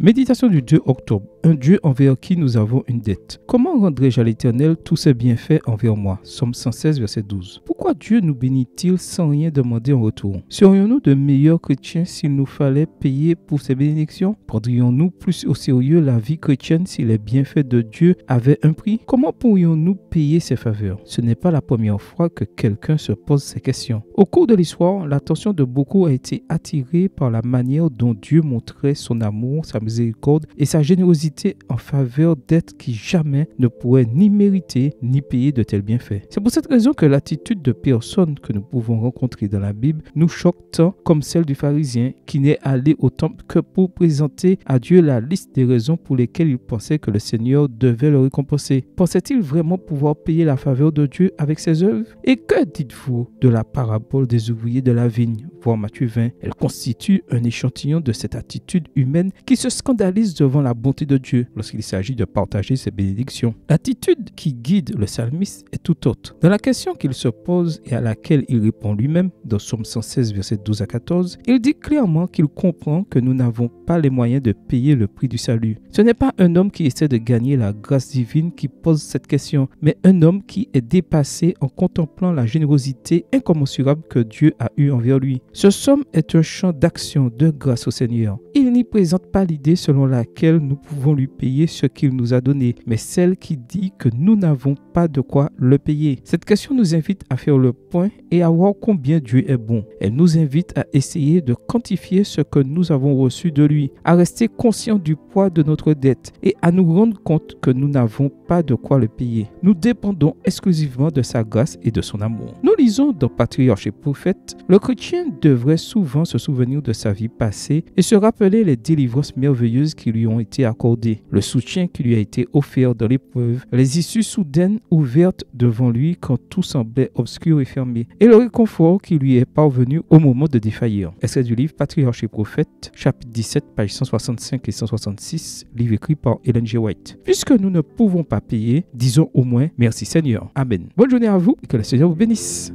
Méditation du 2 octobre. Un Dieu envers qui nous avons une dette. Comment rendrai-je à l'Éternel tous ses bienfaits envers moi? Somme 116, verset 12. Pourquoi Dieu nous bénit-il sans rien demander en retour? Serions-nous de meilleurs chrétiens s'il nous fallait payer pour ces bénédictions? Prendrions-nous plus au sérieux la vie chrétienne si les bienfaits de Dieu avaient un prix? Comment pourrions-nous payer ses faveurs? Ce n'est pas la première fois que quelqu'un se pose ces questions. Au cours de l'histoire, l'attention de beaucoup a été attirée par la manière dont Dieu montrait son amour, sa miséricorde et sa générosité en faveur d'êtres qui jamais ne pourraient ni mériter ni payer de tels bienfaits. C'est pour cette raison que l'attitude de personnes que nous pouvons rencontrer dans la Bible nous choque tant comme celle du pharisien qui n'est allé au temple que pour présenter à Dieu la liste des raisons pour lesquelles il pensait que le Seigneur devait le récompenser. Pensait-il vraiment pouvoir payer la faveur de Dieu avec ses œuvres? Et que dites-vous de la parabole des ouvriers de la vigne, voir Matthieu 20? Elle constitue un échantillon de cette attitude humaine qui se scandalise devant la bonté de Dieu lorsqu'il s'agit de partager ses bénédictions. L'attitude qui guide le psalmiste est tout autre. Dans la question qu'il se pose et à laquelle il répond lui-même, dans Somme 116, versets 12 à 14, il dit clairement qu'il comprend que nous n'avons pas les moyens de payer le prix du salut. Ce n'est pas un homme qui essaie de gagner la grâce divine qui pose cette question, mais un homme qui est dépassé en contemplant la générosité incommensurable que Dieu a eue envers lui. Ce psaume est un chant d'action, de grâce au Seigneur. Il n'y présente pas l'idée selon laquelle nous pouvons lui payer ce qu'il nous a donné, mais celle qui dit que nous n'avons pas de quoi le payer. Cette question nous invite à faire le point et à voir combien Dieu est bon. Elle nous invite à essayer de quantifier ce que nous avons reçu de lui, à rester conscients du poids de notre dette et à nous rendre compte que nous n'avons pas de quoi le payer. Nous dépendons exclusivement de sa grâce et de son amour. Nous lisons dans Patriarches et Prophètes, le chrétien devrait souvent se souvenir de sa vie passée et se rappeler les délivrances merveilleuses qui lui ont été accordées, le soutien qui lui a été offert dans l'épreuve, les issues soudaines ouvertes devant lui quand tout semblait obscur et fermé, et le réconfort qui lui est parvenu au moment de défaillir. Extrait du livre Patriarches et Prophètes, chapitre 17, pages 165 et 166, livre écrit par Ellen G. White. Puisque nous ne pouvons pas payer, disons au moins merci Seigneur. Amen. Bonne journée à vous et que le Seigneur vous bénisse.